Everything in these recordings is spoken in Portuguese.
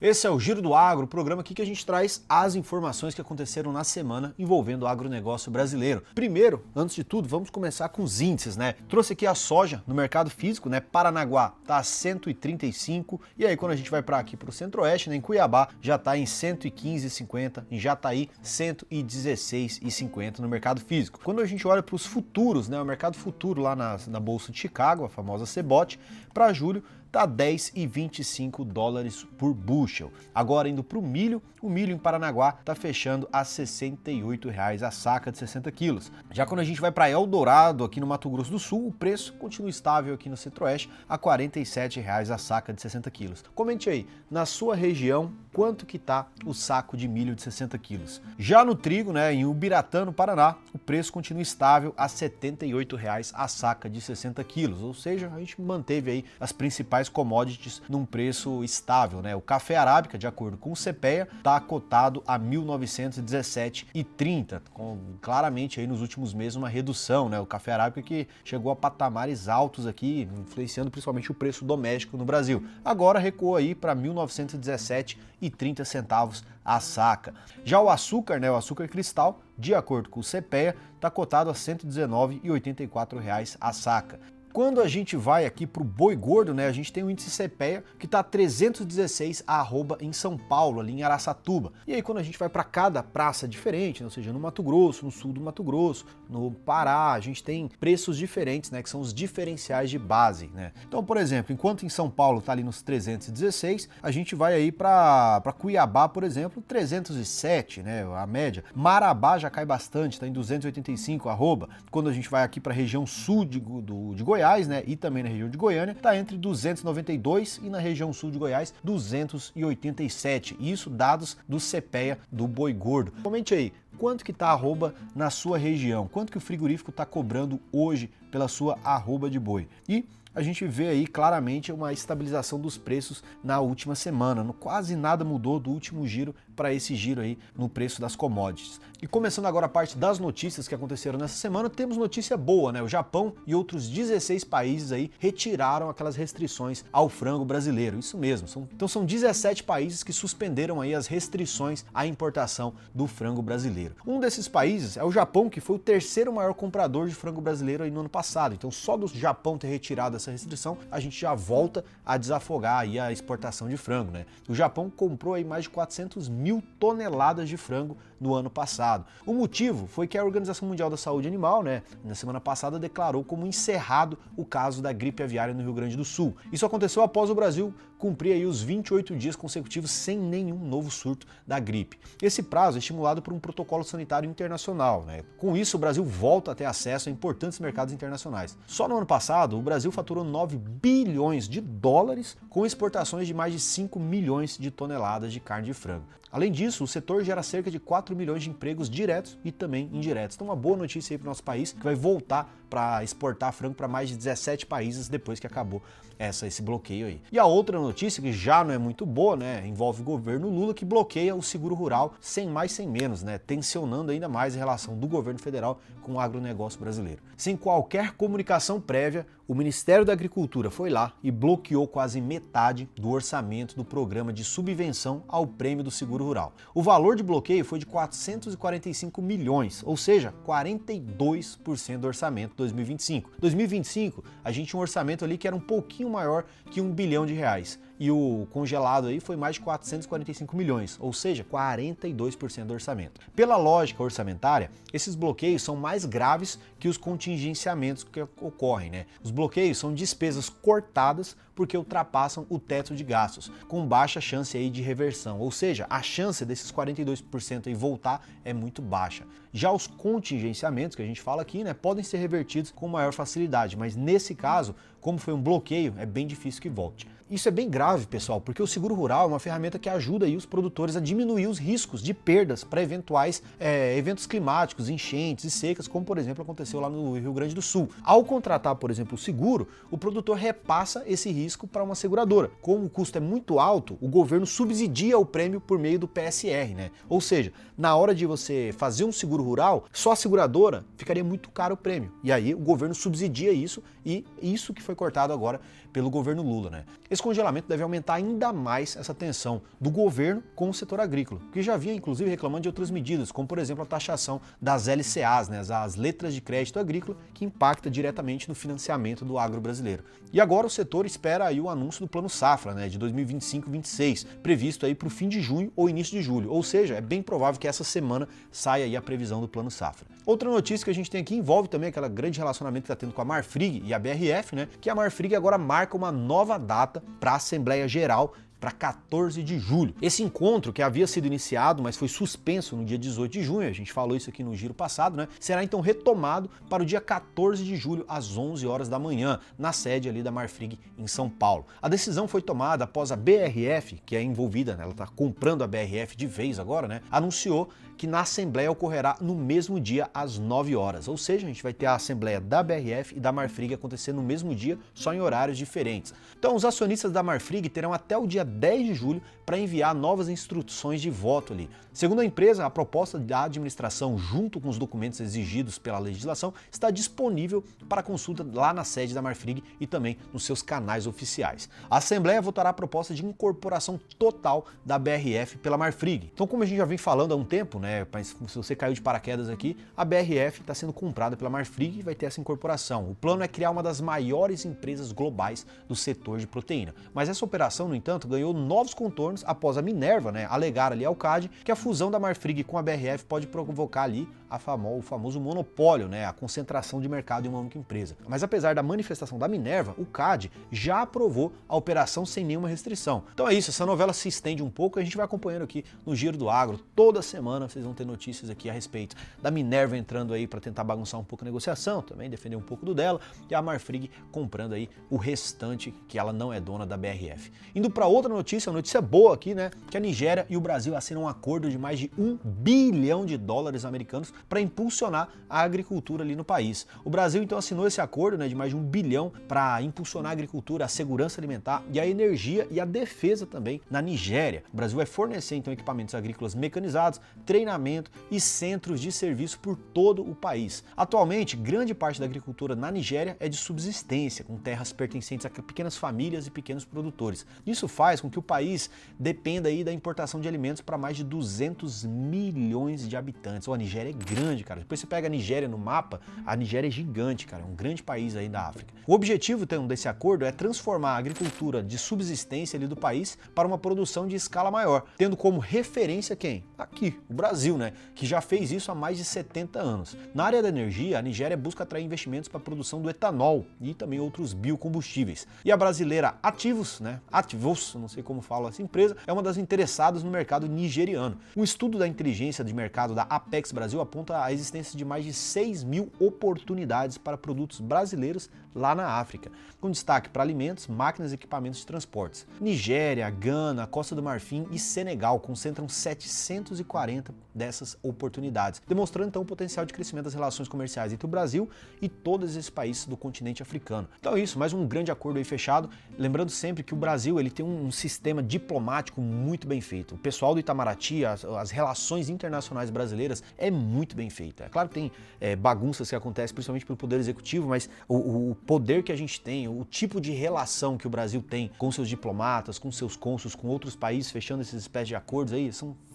Esse é o Giro do Agro, o programa aqui que a gente traz as informações que aconteceram na semana envolvendo o agronegócio brasileiro. Primeiro, antes de tudo, vamos começar com os índices, né? Trouxe aqui a soja no mercado físico, né? Paranaguá tá a 135, e aí quando a gente vai para aqui para o Centro-Oeste, né? Em Cuiabá já tá em 115,50, em Jataí 116,50 no mercado físico. Quando a gente olha para os futuros, né? O mercado futuro lá na Bolsa de Chicago, a famosa CBOT, para julho tá 10,25 dólares por bushel. Agora indo para o milho em Paranaguá tá fechando a R$ 68,00 a saca de 60 quilos. Já quando a gente vai para Eldorado, aqui no Mato Grosso do Sul, o preço continua estável aqui no Centro-Oeste a R$ 47,00 a saca de 60 quilos. Comente aí, na sua região, quanto que tá o saco de milho de 60 quilos. Já no trigo, né, em Ubiratã, no Paraná, o preço continua estável a R$ 78,00 a saca de 60 quilos, ou seja, a gente manteve aí as principais commodities num preço estável, né? O café arábica, de acordo com o CPEA, está cotado a 1.917,30, com claramente aí nos últimos meses uma redução, né? O café arábica que chegou a patamares altos aqui, influenciando principalmente o preço doméstico no Brasil. Agora recuou aí para 1.917,30 centavos a saca. Já o açúcar, né? O açúcar cristal, de acordo com o CPEA, está cotado a R$ 119,84 a saca. Quando a gente vai aqui para o boi gordo, né, a gente tem o índice CPEA que está 316 arroba em São Paulo, ali em Araçatuba. E aí quando a gente vai para cada praça diferente, né, ou seja, no Mato Grosso, no sul do Mato Grosso, no Pará, a gente tem preços diferentes, né, que são os diferenciais de base, né. Então, por exemplo, enquanto em São Paulo está ali nos 316, a gente vai aí para Cuiabá, por exemplo, 307, né, a média. Marabá já cai bastante, está em 285 arroba. Quando a gente vai aqui para a região sul de Goiás, né, e também na região de Goiânia, está entre 292 e na região sul de Goiás 287. Isso dados do CPEA do boi gordo. Comente aí, quanto que tá a arroba na sua região? Quanto que o frigorífico está cobrando hoje pela sua arroba de boi? E a gente vê aí claramente uma estabilização dos preços na última semana. Quase nada mudou do último giro para esse giro aí no preço das commodities. E começando agora a parte das notícias que aconteceram nessa semana, temos notícia boa, né? O Japão e outros 16 países aí retiraram aquelas restrições ao frango brasileiro. Isso mesmo. Então são 17 países que suspenderam aí as restrições à importação do frango brasileiro. Um desses países é o Japão, que foi o terceiro maior comprador de frango brasileiro aí no ano passado. Então só do Japão ter retirado essa restrição, a gente já volta a desafogar aí a exportação de frango, né? O Japão comprou aí mais de 400 mil toneladas de frango no ano passado. O motivo foi que a Organização Mundial da Saúde Animal, né, na semana passada declarou como encerrado o caso da gripe aviária no Rio Grande do Sul. Isso aconteceu após o Brasil cumprir aí os 28 dias consecutivos sem nenhum novo surto da gripe. Esse prazo é estimulado por um protocolo sanitário internacional, né? Com isso, o Brasil volta a ter acesso a importantes mercados internacionais. Só no ano passado, o Brasil faturou 9 bilhões de dólares com exportações de mais de 5 milhões de toneladas de carne de frango. Além disso, o setor gera cerca de 4 milhões de empregos diretos e também indiretos. Então, uma boa notícia aí para o nosso país, que vai voltar para exportar frango para mais de 17 países depois que acabou esse bloqueio aí. E a outra notícia, que já não é muito boa, né, envolve o governo Lula, que bloqueia o seguro rural sem mais sem menos, né, tensionando ainda mais a relação do governo federal com o agronegócio brasileiro. Sem qualquer comunicação prévia, o Ministério da Agricultura foi lá e bloqueou quase metade do orçamento do programa de subvenção ao prêmio do seguro rural. O valor de bloqueio foi de 445 milhões, ou seja, 42% do orçamento 2025. 2025, a gente tinha um orçamento ali que era um pouquinho maior que R$ 1 bilhão. E o congelado aí foi mais de 445 milhões, ou seja, 42% do orçamento. Pela lógica orçamentária, esses bloqueios são mais graves que os contingenciamentos que ocorrem, né? Os bloqueios são despesas cortadas porque ultrapassam o teto de gastos, com baixa chance aí de reversão, ou seja, a chance desses 42% aí voltar é muito baixa. Já os contingenciamentos que a gente fala aqui, né, podem ser revertidos com maior facilidade, mas nesse caso, como foi um bloqueio, é bem difícil que volte. Isso é bem grave, pessoal, porque o seguro rural é uma ferramenta que ajuda aí os produtores a diminuir os riscos de perdas para eventuais eventos climáticos, enchentes e secas, como por exemplo aconteceu lá no Rio Grande do Sul. Ao contratar, por exemplo, o seguro, o produtor repassa esse risco para uma seguradora. Como o custo é muito alto, o governo subsidia o prêmio por meio do PSR, né? Ou seja, na hora de você fazer um seguro rural, só a seguradora ficaria muito caro o prêmio. E aí o governo subsidia isso, e isso que foi cortado agora pelo governo Lula, né? Esse congelamento deve aumentar ainda mais essa tensão do governo com o setor agrícola, que já vinha inclusive reclamando de outras medidas, como por exemplo a taxação das LCAs, né, as letras de crédito agrícola, que impacta diretamente no financiamento do agro brasileiro. E agora o setor espera aí o anúncio do Plano Safra, né, de 2025-26, previsto aí para o fim de junho ou início de julho, ou seja, é bem provável que essa semana saia aí a previsão do Plano Safra. Outra notícia que a gente tem aqui envolve também aquele grande relacionamento que está tendo com a Marfrig e a BRF, né, que a Marfrig agora marca uma nova data para a Assembleia Geral para 14 de julho. Esse encontro, que havia sido iniciado, mas foi suspenso no dia 18 de junho, a gente falou isso aqui no giro passado, né? Será então retomado para o dia 14 de julho, às 11 horas da manhã, na sede ali da Marfrig em São Paulo. A decisão foi tomada após a BRF, que é envolvida, né? Ela está comprando a BRF de vez agora, né? Anunciou que na Assembleia ocorrerá no mesmo dia às 9 horas. Ou seja, a gente vai ter a Assembleia da BRF e da Marfrig acontecendo no mesmo dia, só em horários diferentes. Então, os acionistas da Marfrig terão até o dia 10 de julho para enviar novas instruções de voto ali. Segundo a empresa, a proposta da administração, junto com os documentos exigidos pela legislação, está disponível para consulta lá na sede da Marfrig e também nos seus canais oficiais. A Assembleia votará a proposta de incorporação total da BRF pela Marfrig. Então, como a gente já vem falando há um tempo, né, mas se você caiu de paraquedas aqui, a BRF está sendo comprada pela Marfrig e vai ter essa incorporação. O plano é criar uma das maiores empresas globais do setor de proteína. Mas essa operação, no entanto, ganhou novos contornos após a Minerva, né, alegar ali ao CAD que a fusão da Marfrig com a BRF pode provocar ali o famoso monopólio, né, a concentração de mercado em uma única empresa. Mas apesar da manifestação da Minerva, o CAD já aprovou a operação sem nenhuma restrição. Então é isso, essa novela se estende um pouco e a gente vai acompanhando aqui no Giro do Agro. Toda semana vocês vão ter notícias aqui a respeito da Minerva entrando aí para tentar bagunçar um pouco a negociação, também defender um pouco do dela, e a Marfrig comprando aí o restante, que ela não é dona da BRF. Indo para outra notícia, uma notícia boa aqui, né, que a Nigéria e o Brasil assinam um acordo de mais de $1 bilhão americanos para impulsionar a agricultura ali no país. O Brasil então assinou esse acordo, né, de mais de $1 bilhão para impulsionar a agricultura, a segurança alimentar e a energia e a defesa também na Nigéria. O Brasil vai fornecer então equipamentos agrícolas mecanizados, treinamento e centros de serviço por todo o país. Atualmente, grande parte da agricultura na Nigéria é de subsistência, com terras pertencentes a pequenas famílias e pequenos produtores. Isso faz com que o país dependa aí da importação de alimentos para mais de 200 milhões de habitantes. A Nigéria é grande, cara. Depois você pega a Nigéria no mapa, a Nigéria é gigante, cara. É um grande país aí da África. O objetivo então desse acordo é transformar a agricultura de subsistência ali do país para uma produção de escala maior, tendo como referência quem? Aqui, o Brasil, né? Que já fez isso há mais de 70 anos. Na área da energia, a Nigéria busca atrair investimentos para a produção do etanol e também outros biocombustíveis. E a brasileira Ativos, né? Ativos, não sei como fala essa empresa, é uma das interessadas no mercado nigeriano. Um estudo da inteligência de mercado da Apex Brasil aponta a existência de mais de 6 mil oportunidades para produtos brasileiros lá na África, com destaque para alimentos, máquinas e equipamentos de transportes. Nigéria, Gana, Costa do Marfim e Senegal concentram 740 dessas oportunidades, demonstrando então o potencial de crescimento das relações comerciais entre o Brasil e todos esses países do continente africano. Então é isso, mais um grande acordo aí fechado. Lembrando sempre que o Brasil ele tem um sistema diplomático muito bem feito. O pessoal do Itamaraty, as relações internacionais brasileiras é muito bem feita. É claro que tem bagunças que acontecem principalmente pelo Poder Executivo, mas o poder que a gente tem, o tipo de relação que o Brasil tem com seus diplomatas, com seus cônsules, com outros países, fechando esses espécies de acordos aí,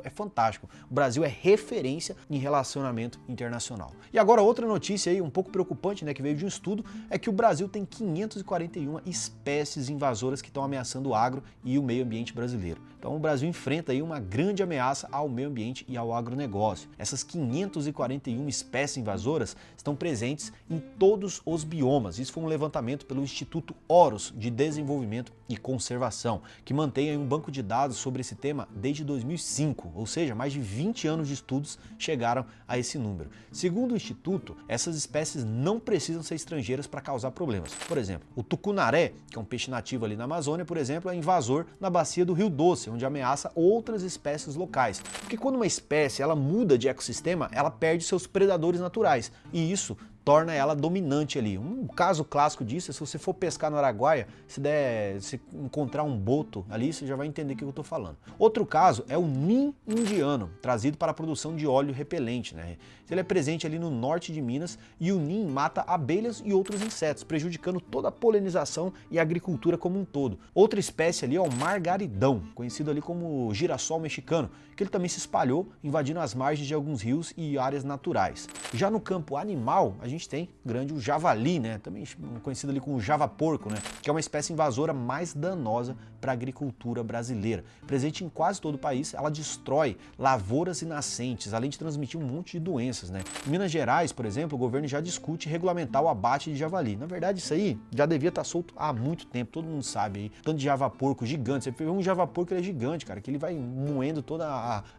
é fantástico. O Brasil é referência em relacionamento internacional. E agora outra notícia aí um pouco preocupante, né, que veio de um estudo, é que o Brasil tem 541 espécies invasoras que estão ameaçando o agro e o meio ambiente brasileiro. Então o Brasil enfrenta aí uma grande ameaça ao meio ambiente e ao agronegócio. Essas 541 espécies invasoras estão presentes em todos os biomas. Isso foi um levantamento pelo Instituto Horus de Desenvolvimento e Conservação, que mantém aí um banco de dados sobre esse tema desde 2005, ou seja, mais de 20 anos de estudos chegaram a esse número. Segundo o Instituto, essas espécies não precisam ser estrangeiras para causar problemas. Por exemplo, o tucunaré, que é um peixe nativo ali na Amazônia, por exemplo, é invasor na bacia do Rio Doce, onde ameaça outras espécies locais. Porque quando uma espécie ela muda de ecossistema, ela perde seus predadores naturais, e isso torna ela dominante ali. Um caso clássico disso é se você for pescar no Araguaia, se encontrar um boto ali, você já vai entender o que eu estou falando. Outro caso é o nim indiano, trazido para a produção de óleo repelente, né? Ele é presente ali no norte de Minas e o nim mata abelhas e outros insetos, prejudicando toda a polinização e a agricultura como um todo. Outra espécie ali é o margaridão, conhecido ali como girassol mexicano, que ele também se espalhou, invadindo as margens de alguns rios e áreas naturais. Já no campo animal, a gente tem o javali, né? Também conhecido ali como javaporco, né? Que é uma espécie invasora mais danosa para a agricultura brasileira. Presente em quase todo o país, ela destrói lavouras e nascentes, além de transmitir um monte de doenças, né? Em Minas Gerais, por exemplo, o governo já discute regulamentar o abate de javali. Na verdade, isso aí já devia estar solto há muito tempo, todo mundo sabe aí. Tanto de javaporco gigante, você vê um javaporco, ele é gigante, cara, que ele vai moendo toda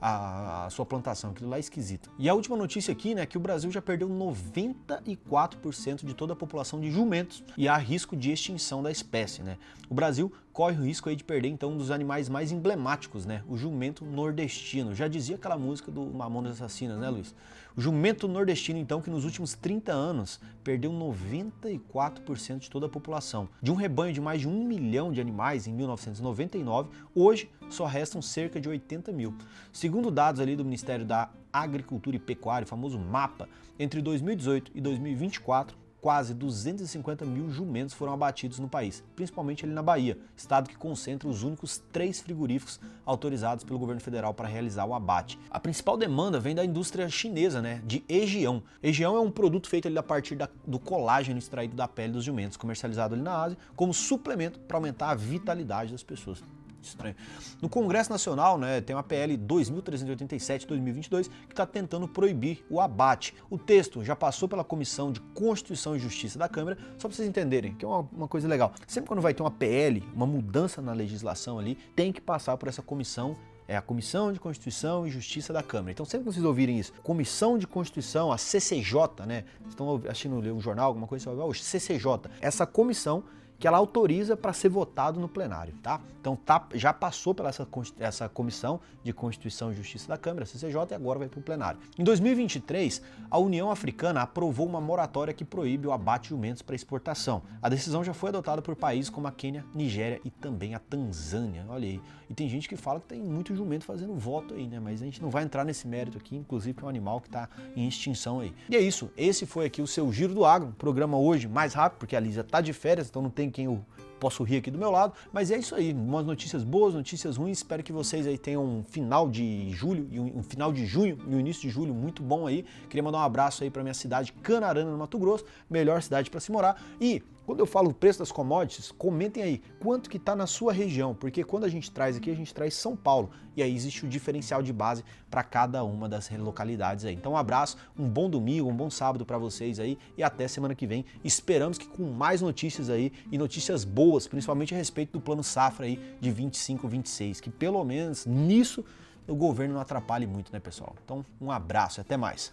a sua plantação, aquilo lá é esquisito. E a última notícia aqui, né, que o Brasil já perdeu 94% de toda a população de jumentos e há risco de extinção da espécie, né? O Brasil corre o risco aí de perder então um dos animais mais emblemáticos, né? O jumento nordestino. Já dizia aquela música do Mamonas Assassinas, né, Luiz? O jumento nordestino, então, que nos últimos 30 anos perdeu 94% de toda a população. De um rebanho de mais de 1 milhão de animais em 1999, hoje só restam cerca de 80 mil. Segundo dados ali do Ministério da Agricultura e Pecuária, o famoso MAPA, entre 2018 e 2024, quase 250 mil jumentos foram abatidos no país, principalmente ali na Bahia, estado que concentra os únicos 3 frigoríficos autorizados pelo governo federal para realizar o abate. A principal demanda vem da indústria chinesa, né, de egião. Egião é um produto feito ali a partir do colágeno extraído da pele dos jumentos, comercializado ali na Ásia, como suplemento para aumentar a vitalidade das pessoas. Estranho. No Congresso Nacional, né, tem uma PL 2387/2022 que está tentando proibir o abate. O texto já passou pela Comissão de Constituição e Justiça da Câmara, só para vocês entenderem, que é uma coisa legal. Sempre quando vai ter uma PL, uma mudança na legislação ali, tem que passar por essa comissão. É a Comissão de Constituição e Justiça da Câmara. Então, sempre que vocês ouvirem isso, Comissão de Constituição, a CCJ, né? Vocês estão assistindo um jornal, alguma coisa, você vai ver, CCJ. Essa comissão que ela autoriza para ser votado no plenário, tá? Então já passou pela essa Comissão de Constituição e Justiça da Câmara, CCJ, e agora vai para o plenário. Em 2023, a União Africana aprovou uma moratória que proíbe o abate de jumentos para exportação. A decisão já foi adotada por países como a Quênia, Nigéria e também a Tanzânia. Olha aí. E tem gente que fala que tem muito jumento fazendo voto aí, né? Mas a gente não vai entrar nesse mérito aqui, inclusive que é um animal que está em extinção aí. E é isso, esse foi aqui o seu Giro do Agro, programa hoje mais rápido, porque a Lígia tá de férias, então não tem quem eu posso rir aqui do meu lado, mas é isso aí, umas notícias boas, notícias ruins, espero que vocês aí tenham um final de julho e um final de junho e um início de julho muito bom aí. Queria mandar um abraço aí para minha cidade, Canarana, no Mato Grosso, melhor cidade para se morar. E quando eu falo o preço das commodities, comentem aí quanto que tá na sua região, porque quando a gente traz aqui, a gente traz São Paulo, e aí existe o diferencial de base para cada uma das localidades aí. Então um abraço, um bom domingo, um bom sábado para vocês aí e até semana que vem. Esperamos que com mais notícias aí e notícias boas, principalmente a respeito do plano safra aí de 25-26, que pelo menos nisso o governo não atrapalhe muito, né, pessoal? Então um abraço e até mais.